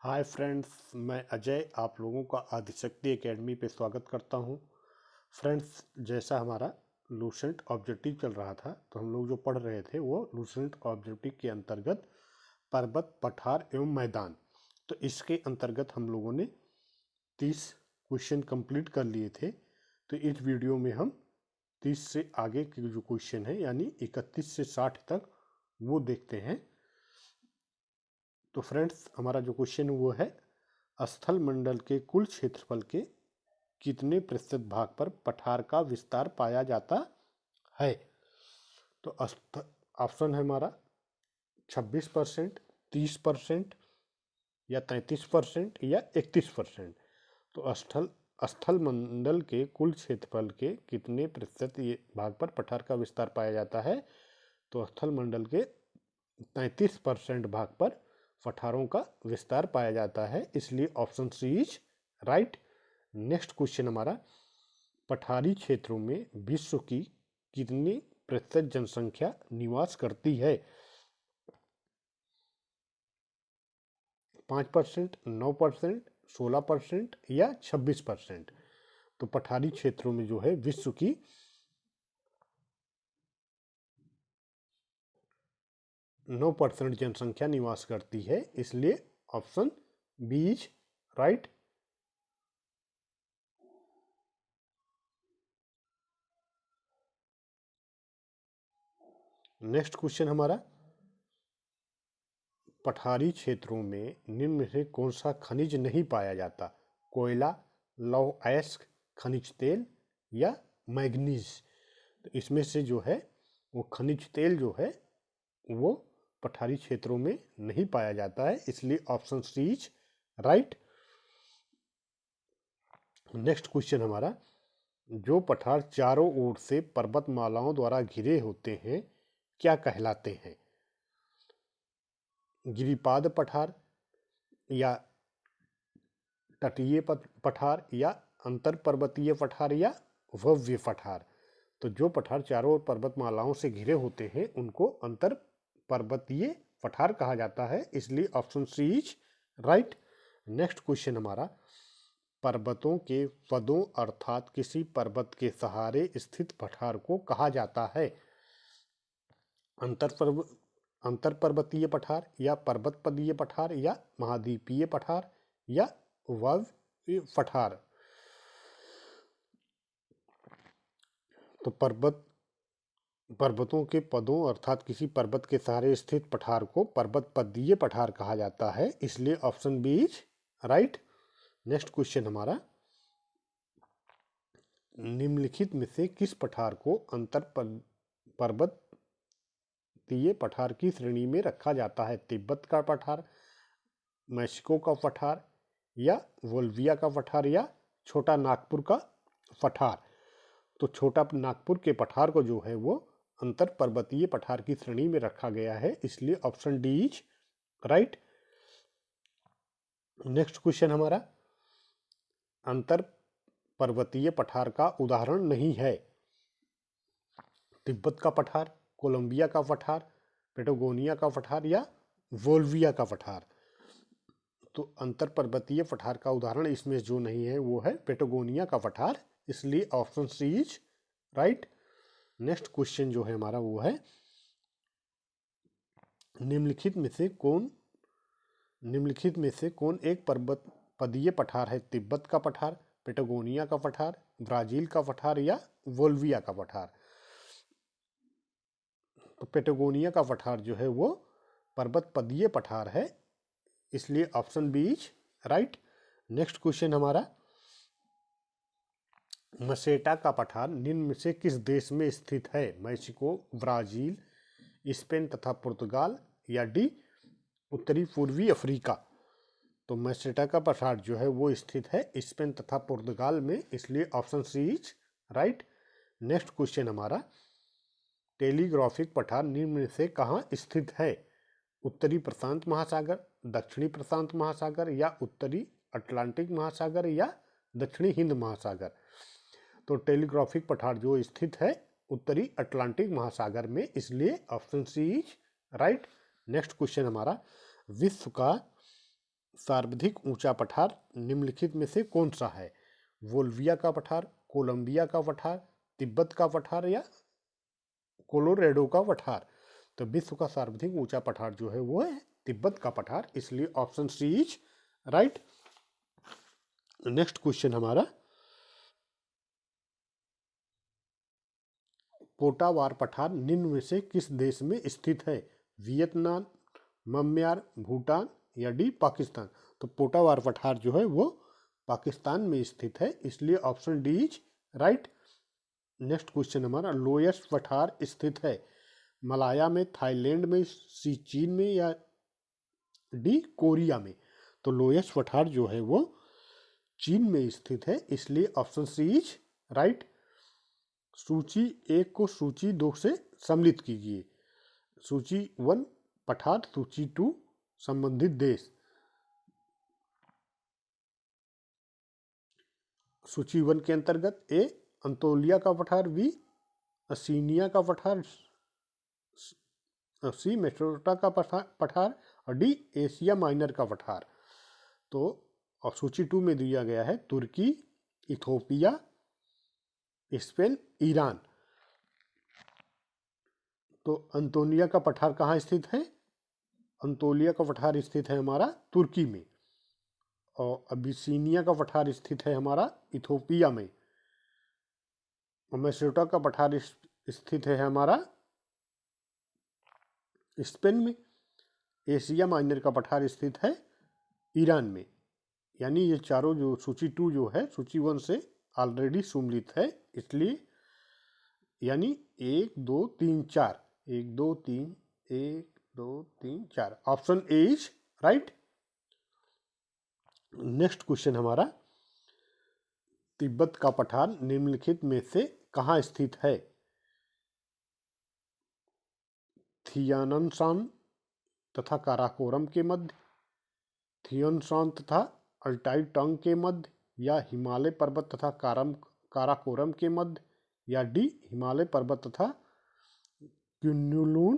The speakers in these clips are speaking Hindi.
हाय फ्रेंड्स, मैं अजय आप लोगों का आदिशक्ति एकेडमी पे स्वागत करता हूं। फ्रेंड्स, जैसा हमारा लूसेंट ऑब्जेक्टिव चल रहा था तो हम लोग जो पढ़ रहे थे वो लूसेंट ऑब्जेक्टिव के अंतर्गत पर्वत, पठार एवं मैदान। तो इसके अंतर्गत हम लोगों ने 30 क्वेश्चन कंप्लीट कर लिए थे। तो इस वीडियो में हम 30 से आगे के जो क्वेश्चन है यानी 31 से 60 तक वो देखते हैं। तो फ्रेंड्स, हमारा जो क्वेश्चन वो है, स्थल मंडल के कुल क्षेत्रफल के कितने प्रतिशत भाग पर पठार का विस्तार पाया जाता है। तो ऑप्शन है हमारा 26%, 30% या 33% या 31%। तो स्थल मंडल के कुल क्षेत्रफल के कितने प्रतिशत ये भाग पर पठार का विस्तार पाया जाता है। तो स्थल मंडल के 33% भाग पर पठारों का विस्तार पाया जाता है, इसलिए option C is right. Next question हमारा, पठारी क्षेत्रों में विश्व की कितनी प्रतिशत जनसंख्या निवास करती है। 5%, 9%, 16% या 26%। तो पठारी क्षेत्रों में जो है विश्व की 9% जनसंख्या निवास करती है, इसलिए option B is right. Next question हमारा, पठारी क्षेत्रों में निम्न में से कौन सा खनिज नहीं पाया जाता। कोयला, लौह अयस्क, खनिज तेल या मैग्नीज। तो इसमें से जो है वो खनिज तेल जो है वो पठारी क्षेत्रों में नहीं पाया जाता है, इसलिए option C is right. Next question हमारा, जो पठार चारों ओर से पर्वतमालाओं द्वारा घिरे होते हैं क्या कहलाते हैं। गिरिपाद पठार या तटीय पठार या अंतर पर्वतीय पठार या भव्य पठार। तो जो पठार चारों ओर पर्वतमालाओं से घिरे होते हैं उनको अंतर पर्वतीय पठार कहा जाता है, इसलिए option C is right. Next question हमारा, पर्वतों के पदों अर्थात किसी पर्वत के सहारे स्थित पठार को कहा जाता है। अंतर पर्वतीय पठार या पर्वत पदीय पठार या महाद्वीपीय पठार या वायव्य पठार। तो पर्वतों के पदों अर्थात किसी पर्वत के सहारे स्थित पठार को पर्वत पदीय पठार कहा जाता है, इसलिए option B is right. Next question हमारा, निम्नलिखित में से किस पठार को अंतर पर्वतीय पठार की श्रेणी में रखा जाता है। तिब्बत का पठार, मैक्सिको का पठार या वोल्विया का पठार या छोटा नागपुर का पठार। तो छोटा नागपुर के पठार को जो है वो अंतर पर्वतीय पठार की श्रेणी में रखा गया है, इसलिए option D is right. Next question हमारा, अंतर पर्वतीय पठार का उदाहरण नहीं है। तिब्बत का पठार, कोलंबिया का पठार, पेटागोनिया का पठार या वोल्विया का पठार। तो अंतर पर्वतीय पठार का उदाहरण इसमें जो नहीं है वो है पेटागोनिया का पठार, इसलिए option C is right. Next question जो है हमारा वो है, निम्नलिखित में से कौन एक पर्वत पदीय पठार है। तिब्बत का पठार, पेटागोनिया का पठार, ब्राजील का पठार या वोल्विया का पठार। तो पेटागोनिया का पठार जो है वो पर्वत पदीय पठार है, इसलिए option B is right. Next question हमारा, मसेटा का पठार निम्न में से किस देश में स्थित है। मैक्सिको, ब्राजील, स्पेन तथा पुर्तगाल या डी उत्तरी पूर्वी अफ्रीका। तो मसेटा का पठार जो है वो स्थित है स्पेन तथा पुर्तगाल में, इसलिए option C is right. Next question हमारा, टेलीग्राफिक पठार निम्न में से कहाँ स्थित है। उत्तरी प्रशांत महासागर, दक्षिणी प्रशांत महासागर या उत्तरी अटलांटिक महासागर या दक्षिणी हिंद महासागर। तो टेलीग्राफिक पठार जो स्थित है उत्तरी अटलांटिक महासागर में, इसलिए option C is right. Next question हमारा, विश्व का सर्वाधिक ऊंचा पठार निम्नलिखित में से कौन सा है? बोल्विया का पठार, कोलंबिया का पठार, तिब्बत का पठार या कोलोराडो का पठार? तो विश्व का सर्वाधिक ऊंचा पठार जो है वो है तिब्बत का पठार, इसलिए option C is right. Next question हमारा, पोटावार पठार निम्न में से किस देश में स्थित है? वियतनाम, म्यांमार, भूटान या डी पाकिस्तान? तो पोटावार पठार जो है वो पाकिस्तान में स्थित है, इसलिए option D is right. Next question हमारा, लोएस्ट पठार स्थित है मलाया में, थाईलैंड में, सी चीन में या डी कोरिया में? तो लोएस्ट पठार जो है वो चीन में स्थित है, इसलिए ऑप्शन सी इज राइट। सूची 1 को सूची 2 से सम्मिलित कीजिए। सूची 1 पठार, सूची 2 संबंधित देश। सूची 1 के अंतर्गत ए अंतोलिया का पठार, बी असीनिया का पठार, सी मेट्रोटा का पठार और डी एशिया माइनर का पठार। तो और सूची 2 में दिया गया है तुर्की, इथोपिया, स्पेन, ईरान। तो अंतोलिया का पठार कहाँ स्थित है? अंतोलिया का पठार स्थित है हमारा तुर्की में, और अबिसिनिया का पठार स्थित है हमारा इथोपिया में, और मेट्रोटा का पठार स्थित है हमारा स्पेन में। एशिया माइनर का पठार स्थित है ईरान में। यानी ये चारों जो सूची 2 जो है सूची 1 से ऑलरेडी सम्मिलित है, इसलिए यानी 1 2 3 4 1 2 3 1 2 3 4 option A is right. Next question हमारा, तिब्बत का पठार निम्नलिखित में से कहाँ स्थित है? थियाननसान तथा काराकोरम के मध्य, थियोनसान तथा अल्टाई टंग के मध्य, या हिमालय पर्वत तथा काराकोरम के मध्य, या डी हिमालय पर्वत तथा क्युनलुन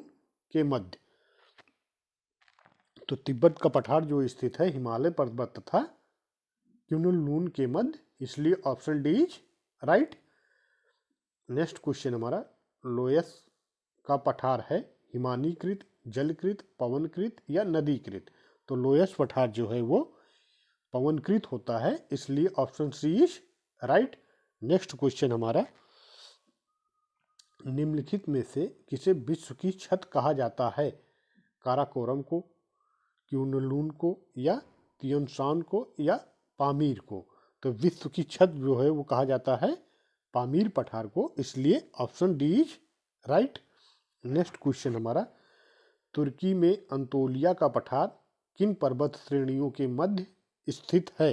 के मध्य? तो तिब्बत का पठार जो स्थित है हिमालय पर्वत तथा क्युनलुन के मध्य, इसलिए option D is right. Next question हमारा, लोयस का पठार है हिमानीकृत, जलकृत, पवनकृत या नदीकृत? तो लोयस पठार जो है वो पवनकृत होता है, इसलिए option C is right. Next question हमारा, निम्नलिखित में से किसे विश्व की छत कहा जाता है? काराकोरम को, क्युनलुन को या तियोनसान को या पामीर को? तो विश्व की छत जो है वो कहा जाता है पामीर पठार को, इसलिए option D is right. Next question हमारा, तुर्की में अंतोलिया का पठार किन पर्वत श्रेणियों के मध्य स्थित है?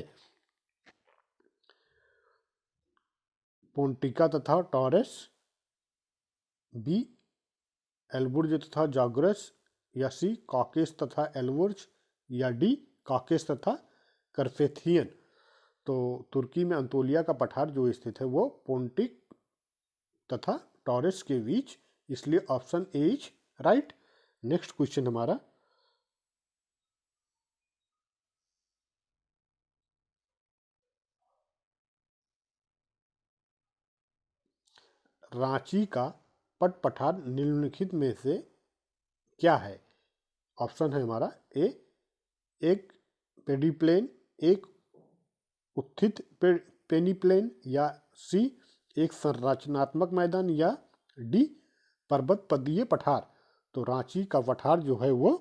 पोंटिका तथा टॉरस, बी एल्बुर्ज तथा जाग्रस, या सी कॉकेस तथा एल्बुर्ज, या डी कॉकेस तथा करपेथियन? तो तुर्की में अंतोलिया का पठार जो स्थित है वो पोंटिक तथा टॉरस के बीच, इसलिए option A is right. Next question हमारा, रांची का पट पठार निम्नलिखित में से क्या है? ऑप्शन है हमारा ए एक पेडीप्लेन, एक उत्थित पेनीप्लेन, या सी एक संरचनात्मक मैदान, या डी पर्वत पदीय पठार? तो रांची का पठार जो है वो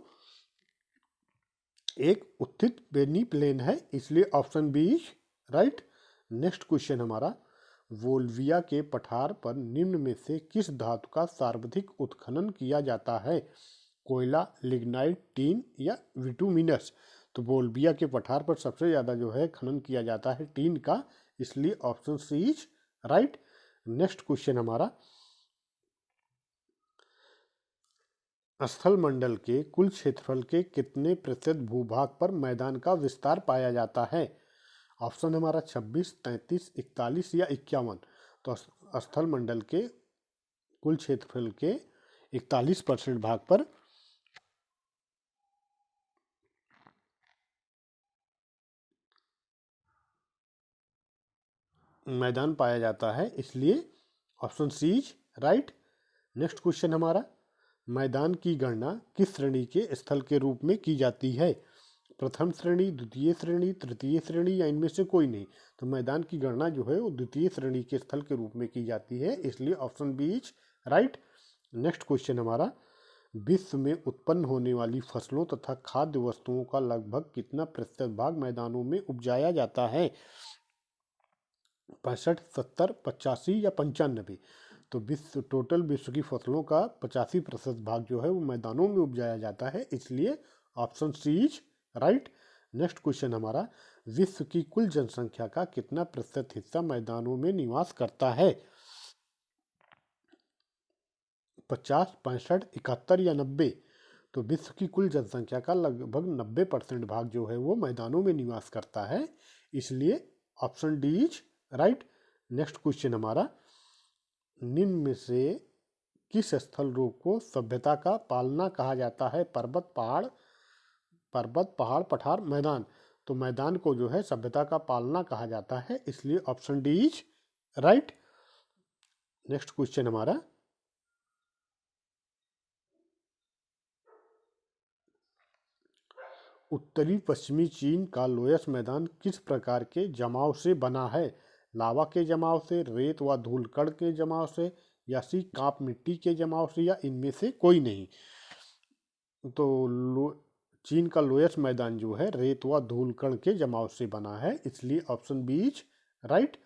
एक उत्थित पेनीप्लेन है, इसलिए option B is right. Next question हमारा, बोल्विया के पठार पर निम्न में से किस धातु का सर्वाधिक उत्खनन किया जाता है? कोयला, लिग्नाइट, टीन या विटुमिनस? तो बोल्विया के पठार पर सबसे ज़्यादा जो है खनन किया जाता है टीन का, इसलिए option C is right. Next question हमारा, स्थल मंडल के कुल क्षेत्रफल के कितने प्रतिशत भूभाग पर मैदान का विस्तार पाया जाता है? ऑप्शन हमारा 26, 33, 41 या 51। तो स्थल मंडल के कुल क्षेत्रफल के 41% भाग पर मैदान पाया जाता है, इसलिए option C is right. Next question हमारा, मैदान की गणना किस श्रेणी के स्थल के रूप में की जाती है? प्रथम श्रेणी, द्वितीय श्रेणी, तृतीय श्रेणी या इनमें से कोई नहीं। तो मैदान की गणना जो है वो द्वितीय श्रेणी के स्थल के रूप में की जाती है, इसलिए option B is right. Next question हमारा, विश्व में उत्पन्न होने वाली फसलों तथा खाद्य वस्तुओं का लगभग कितना प्रतिशत भाग मैदानों में उपजाया जाता है? 65, 70, 85 या 95? तो विश्व की फसलों का 85% भाग जो है वो मैदानों में उपजाया जाता है, इसलिए option C is right. Next question हमारा, विश्व की कुल जनसंख्या का कितना प्रतिशत हिस्सा मैदानों में निवास करता है? 50, 65, 71 या 90? तो विश्व की कुल जनसंख्या का लगभग 90% भाग जो है वो मैदानों में निवास करता है, इसलिए option D is right. Next question हमारा, निम्न में से किस स्थल रूप को सभ्यता का पालना कहा जाता है? पर्वत, पहाड़, पठार, मैदान? तो मैदान को जो है सभ्यता का पालना कहा जाता है, इसलिए option D is right. Next question हमारा, उत्तरी पश्चिमी चीन का लोयस मैदान किस प्रकार के जमाव से बना है? लावा के जमाव से, रेत व धूल कण के जमाव से, या सी कांप मिट्टी के जमाव से, या इनमें से कोई नहीं? तो चीन का लोयस मैदान जो है रेत व धूल कण के जमाव से बना है, इसलिए option B is right.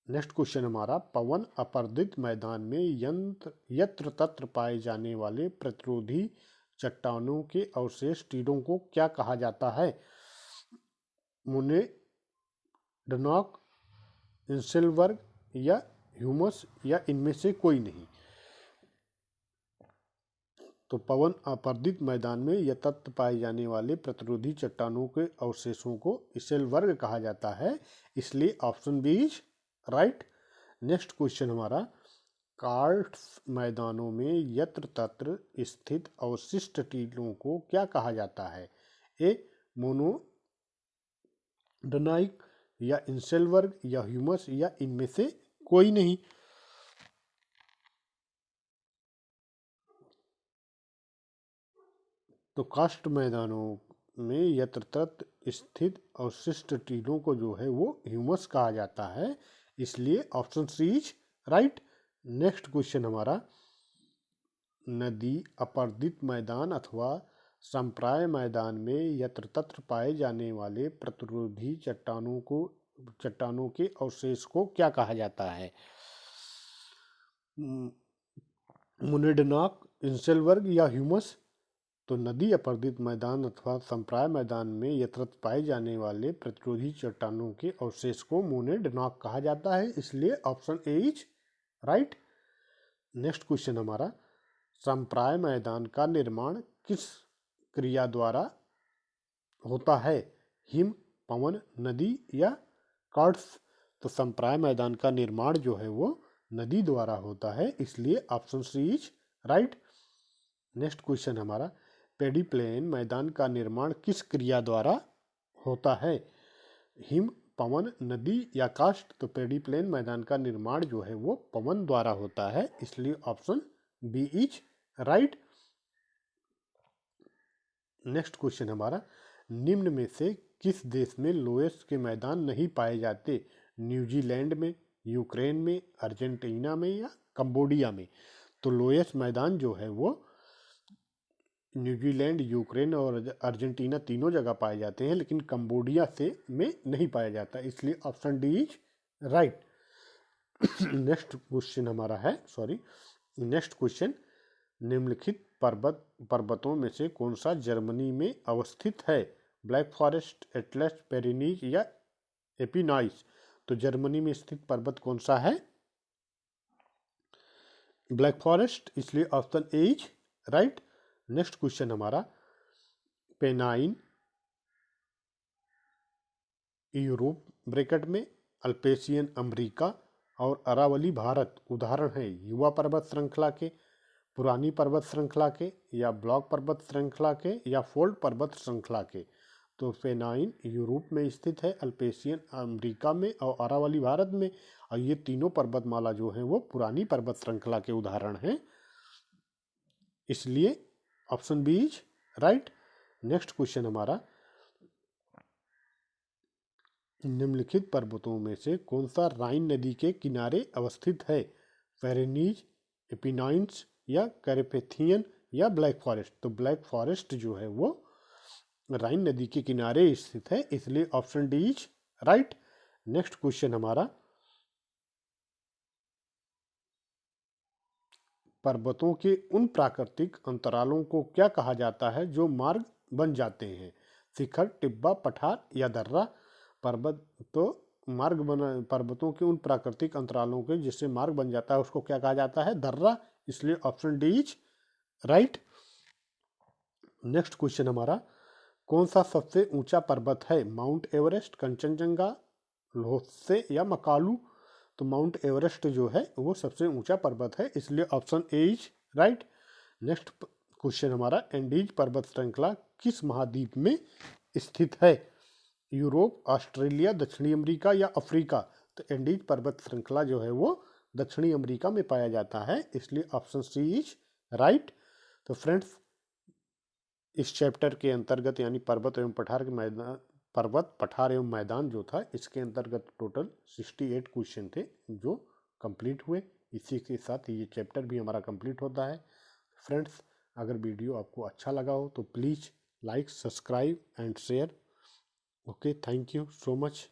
Next question हमारा, पवन अपर्दित मैदान में यत्र तत्र पाए जाने वाले प्रतिरोधी चट्टानों के अवशेष टीलों को क्या कहा जाता है? मुने, डनॉक, इंसेलबर्ग या ह्यूमस, या इनमें से कोई नहीं? तो पवन अपर्दित मैदान में यथार्थ पाए जाने वाले प्रतिरोधी चट्टानों के अवशेषों को इंसेलबर्ग कहा जाता है, इसलिए option B is right. Next question हमारा, कार्स्ट मैदानों में यत्र तत्र स्थित अवशिष्ट टीलों को क्या कहा जाता है? ए मोनोडोनाइक, या इंसेलबर्ग, या ह्यूमस, या इनमें से कोई नहीं? तो कास्ट मैदानों में यत्र तत्र स्थित अवशिष्ट टीलों को जो है वो ह्यूमस कहा जाता है, इसलिए option C is right. Next question हमारा, नदी अपर्दित मैदान अथवा संप्राय मैदान में यत्र तत्र पाए जाने वाले प्रतिरोधी चट्टानों के अवशेष को क्या कहा जाता है? मुनेडनॉक, इंसेलबर्ग या ह्यूमस? तो नदी अपर्दित मैदान अथवा संप्राय मैदान में यथार्थ पाए जाने वाले प्रतिरोधी चट्टानों के अवशेष को मोनेडनॉक कहा जाता है, इसलिए option A is right. Next question हमारा, संप्राय मैदान का निर्माण किस क्रिया द्वारा होता है? हिम, पवन, नदी या कार्स्ट? तो संप्राय मैदान का निर्माण जो है वो नदी द्वारा होता है, इसलिए option C is right. Next question हमारा, पेडी प्लेन मैदान का निर्माण किस क्रिया द्वारा होता है? हिम, पवन, नदी या काष्ठ? तो पेडी प्लेन मैदान का निर्माण जो है वो पवन द्वारा होता है, इसलिए option B is right. Next question हमारा, निम्न में से किस देश में लोयस के मैदान नहीं पाए जाते? न्यूजीलैंड में, यूक्रेन में, अर्जेंटीना में, या कंबोडिया में? तो लोयस मैदान जो है वो न्यूजीलैंड, यूक्रेन और अर्जेंटीना तीनों जगह पाए जाते हैं, लेकिन कंबोडिया में नहीं पाया जाता, इसलिए option D is right. Next question हमारा है नेक्स्ट क्वेश्चन, निम्नलिखित पर्वतों में से कौन सा जर्मनी में अवस्थित है? ब्लैक फॉरेस्ट, एटलस, पेरिनीज या एपिनाइस? तो जर्मनी में स्थित पर्वत कौन सा है? ब्लैक फॉरेस्ट, इसलिए option A is right. Next question हमारा, पेनाइन यूरोप ब्रैकेट में, अल्पेशियन अमेरिका और अरावली भारत उदाहरण है युवा पर्वत श्रृंखला के, पुरानी पर्वत श्रृंखला के, या ब्लॉक पर्वत श्रृंखला के, या फोल्ड पर्वत श्रृंखला के? तो फेनाइन यूरोप में स्थित है, अल्पेशियन अमेरिका में और अरावली भारत में। और ये तीनों पर्वतमाला जो हैं वो पुरानी पर्वत श्रृंखला के उदाहरण हैं, इसलिए option B is right. Next question हमारा, निम्नलिखित पर्वतों में से कौन सा राइन नदी के किनारे अवस्थित है? फेरेनीज, एपिनाइन्स या कैरेपेथियन या ब्लैक फॉरेस्ट? तो ब्लैक फॉरेस्ट जो है वो राइन नदी के किनारे स्थित है, इसलिए option D is right. Next question हमारा, पर्वतों के उन प्राकृतिक अंतरालों को क्या कहा जाता है जो मार्ग बन जाते हैं? शिखर, टिब्बा, पठार या दर्रा? पर्वत तो मार्ग बना, पर्वतों के उन प्राकृतिक अंतरालों के जिससे मार्ग बन जाता है उसको क्या कहा जाता है? दर्रा, इसलिए option D is right. Next question हमारा, कौन सा सबसे ऊंचा पर्वत है? माउंट एवरेस्ट, कंचनजंगा, ल्होत्से या मकालू? तो माउंट एवरेस्ट जो है वो सबसे ऊंचा पर्वत है, इसलिए option A is right. Next question हमारा, एंडीज पर्वत श्रृंखला किस महाद्वीप में स्थित है? यूरोप, ऑस्ट्रेलिया, दक्षिणी अमेरिका या अफ्रीका? तो एंडीज पर्वत श्रृंखला जो है वो दक्षिणी अमेरिका में पाया जाता है, इसलिए ऑप्शन सी इज राइट। तो फ्रेंड्स, इस चैप्टर के अंतर्गत यानी पर्वत एवं पठार के मैदान, पर्वत, पठार एवं मैदान जो था, इसके अंतर्गत टोटल 68 क्वेश्चन थे जो कंप्लीट हुए। इसी के साथ ये चैप्टर भी हमारा कंप्लीट होता है। फ्रेंड्स, अगर वीडियो आपको अच्छा लगा हो तो please like, subscribe and share. Okay, thank you so much.